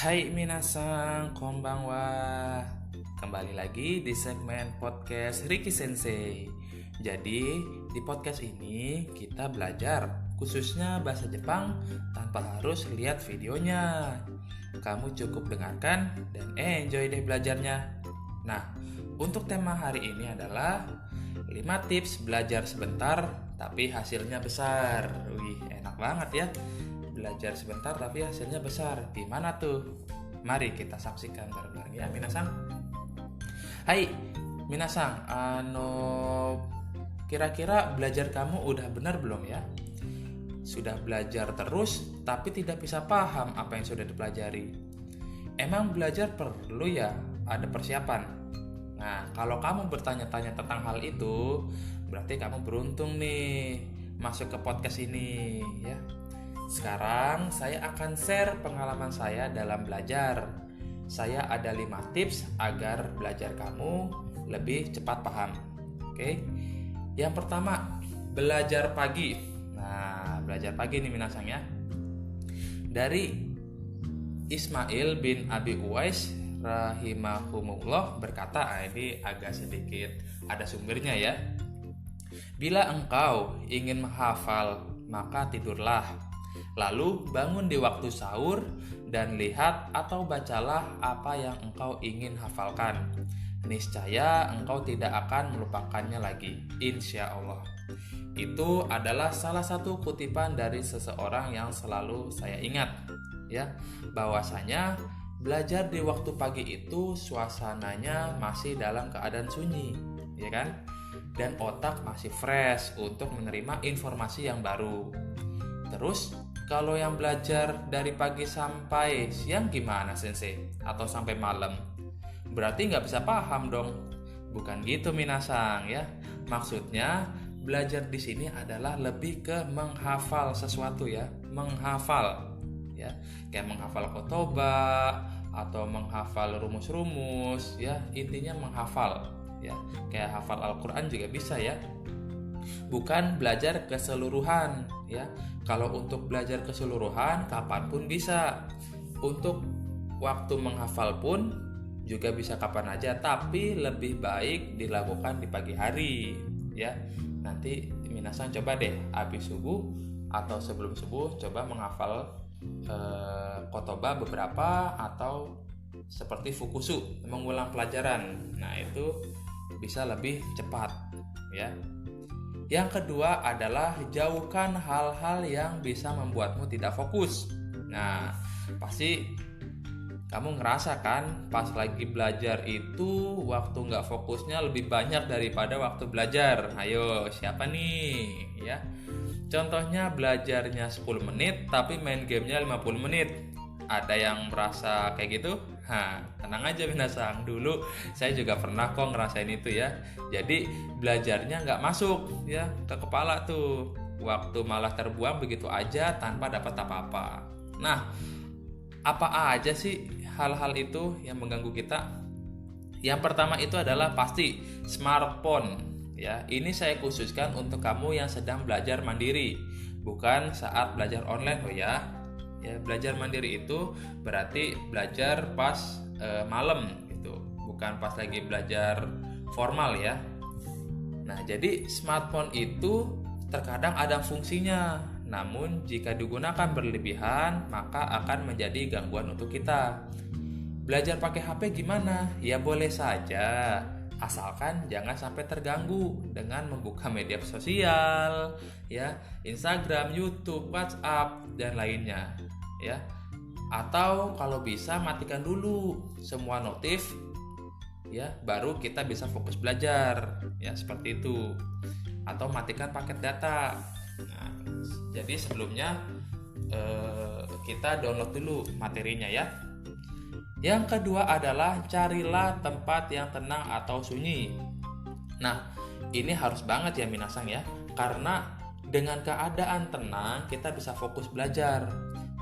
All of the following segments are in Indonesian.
Hai minasan, konbanwa. Kembali lagi di segmen podcast Riki Sensei. Jadi, di podcast ini kita belajar khususnya bahasa Jepang tanpa harus lihat videonya. Kamu cukup dengarkan dan enjoy deh belajarnya. Nah, untuk tema hari ini adalah 5 tips belajar sebentar tapi hasilnya besar. Wih, enak banget ya. Belajar sebentar tapi hasilnya besar. Gimana tuh? Mari kita saksikan bareng-bareng ya, minasan. Hai, minasan. Kira-kira belajar kamu udah benar belum ya? Sudah belajar terus tapi tidak bisa paham apa yang sudah dipelajari. Emang belajar perlu ya ada persiapan? Nah, kalau kamu bertanya-tanya tentang hal itu, berarti kamu beruntung nih masuk ke podcast ini ya. Sekarang saya akan share pengalaman saya dalam belajar. Saya ada 5 tips agar belajar kamu lebih cepat paham. Oke. Yang pertama, belajar pagi. Nah, belajar pagi nih minasang ya. Dari Ismail bin Abi Uwais rahimahumullah berkata, ini agak sedikit ada sumbernya ya. Bila engkau ingin menghafal, maka tidurlah. Lalu bangun di waktu sahur dan lihat atau bacalah apa yang engkau ingin hafalkan. Niscaya engkau tidak akan melupakannya lagi, insya Allah. Itu adalah salah satu kutipan dari seseorang yang selalu saya ingat, ya, bahwasanya belajar di waktu pagi itu suasananya masih dalam keadaan sunyi, ya kan? Dan otak masih fresh untuk menerima informasi yang baru. Terus, kalau yang belajar dari pagi sampai siang gimana sensei? Atau sampai malam? Berarti nggak bisa paham dong. Bukan gitu minasang ya. Maksudnya belajar di sini adalah lebih ke menghafal sesuatu ya. Menghafal ya. Kayak menghafal kotoba atau menghafal rumus-rumus ya. Intinya menghafal ya. Kayak hafal Al-Quran juga bisa ya. Bukan belajar keseluruhan ya. Kalau untuk belajar keseluruhan kapanpun bisa. Untuk waktu menghafal pun juga bisa kapan aja, tapi lebih baik dilakukan di pagi hari ya. Nanti minasan coba deh habis subuh atau sebelum subuh coba menghafal kotoba beberapa atau seperti fukusu, mengulang pelajaran. Nah, itu bisa lebih cepat ya. Yang kedua adalah jauhkan hal-hal yang bisa membuatmu tidak fokus. Nah, pasti kamu ngerasa kan pas lagi belajar itu waktu nggak fokusnya lebih banyak daripada waktu belajar. Ayo, siapa nih? Ya. Contohnya belajarnya 10 menit tapi main gamenya 50 menit. Ada yang merasa kayak gitu? Tenang aja minasang, dulu saya juga pernah kok ngerasain itu ya. Jadi belajarnya nggak masuk ya ke kepala tuh. Waktu malah terbuang begitu aja tanpa dapat apa-apa. Nah, apa aja sih hal-hal itu yang mengganggu kita? Yang pertama itu adalah pasti smartphone ya. Ini saya khususkan untuk kamu yang sedang belajar mandiri, bukan saat belajar online ya. Ya, belajar mandiri itu berarti belajar pas malam gitu, bukan pas lagi belajar formal ya. Nah, jadi smartphone itu terkadang ada fungsinya, namun jika digunakan berlebihan maka akan menjadi gangguan untuk kita. Belajar pakai HP gimana? Ya boleh saja, asalkan jangan sampai terganggu dengan membuka media sosial ya, Instagram, YouTube, WhatsApp dan lainnya ya. Atau kalau bisa matikan dulu semua notif ya, baru kita bisa fokus belajar ya, seperti itu. Atau matikan paket data. Nah, jadi sebelumnya kita download dulu materinya ya. Yang kedua adalah carilah tempat yang tenang atau sunyi. Nah, ini harus banget ya minasang ya, karena dengan keadaan tenang kita bisa fokus belajar.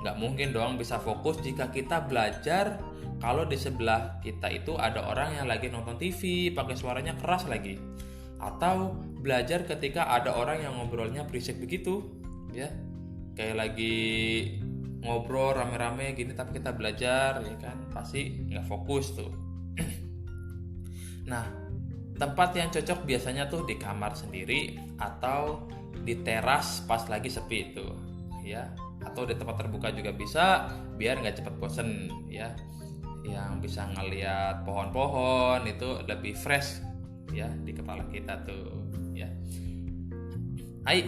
Nggak mungkin dong bisa fokus jika kita belajar kalau di sebelah kita itu ada orang yang lagi nonton TV pakai suaranya keras lagi, atau belajar ketika ada orang yang ngobrolnya berisik begitu ya, kayak lagi ngobrol rame-rame gini tapi kita belajar ya kan, pasti nggak fokus tuh. Nah, tempat yang cocok biasanya tuh di kamar sendiri atau di teras pas lagi sepi itu ya, atau di tempat terbuka juga bisa biar nggak cepat bosen ya, yang bisa ngelihat pohon-pohon itu lebih fresh ya di kepala kita tuh ya. Hai,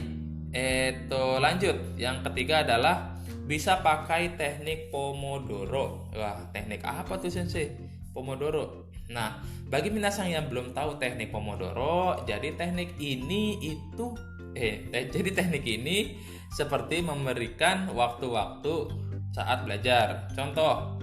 lanjut. Yang ketiga adalah bisa pakai teknik Pomodoro. Wah, teknik apa tuh Sensei? Pomodoro. Nah, bagi minasan yang belum tahu teknik Pomodoro, jadi teknik ini seperti memberikan waktu-waktu saat belajar. Contoh,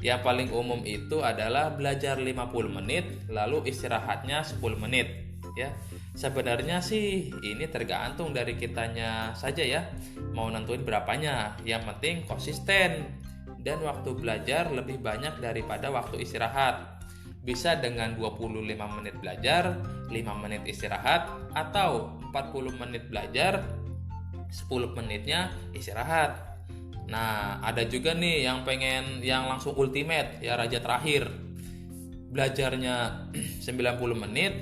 yang paling umum itu adalah belajar 50 menit lalu istirahatnya 10 menit ya. Sebenarnya sih ini tergantung dari kitanya saja ya, mau nentuin berapanya. Yang penting konsisten dan waktu belajar lebih banyak daripada waktu istirahat. Bisa dengan 25 menit belajar, 5 menit istirahat, atau 40 menit belajar, 10 menitnya istirahat. Nah, ada juga nih yang pengen yang langsung ultimate, ya raja terakhir. Belajarnya 90 menit,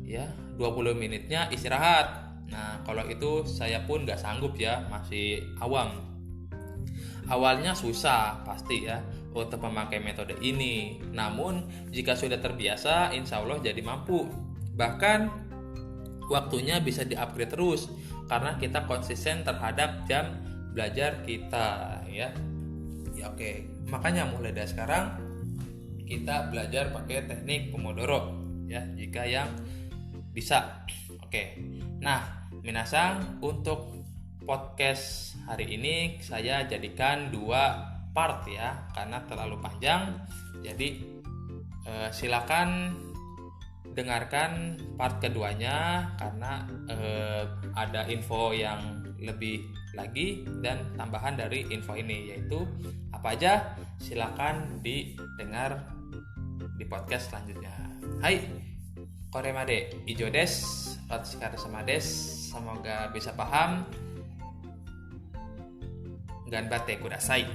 ya 20 menitnya istirahat. Nah, kalau itu saya pun gak sanggup ya, masih awam. Awalnya susah pasti ya untuk memakai metode ini. Namun jika sudah terbiasa, insya Allah jadi mampu. Bahkan waktunya bisa di-upgrade terus karena kita konsisten terhadap jam belajar kita ya. Ya oke. Makanya mulai dari sekarang kita belajar pakai teknik Pomodoro ya, jika yang bisa. Oke. Nah, minasang, untuk podcast hari ini saya jadikan 2 part ya, karena terlalu panjang. Jadi silakan dengarkan part keduanya karena ada info yang lebih lagi dan tambahan dari info ini, yaitu apa aja, silakan didengar di podcast selanjutnya. Hai, koremade ijo des, otskar sama des, semoga bisa paham. Ganbate kudasai.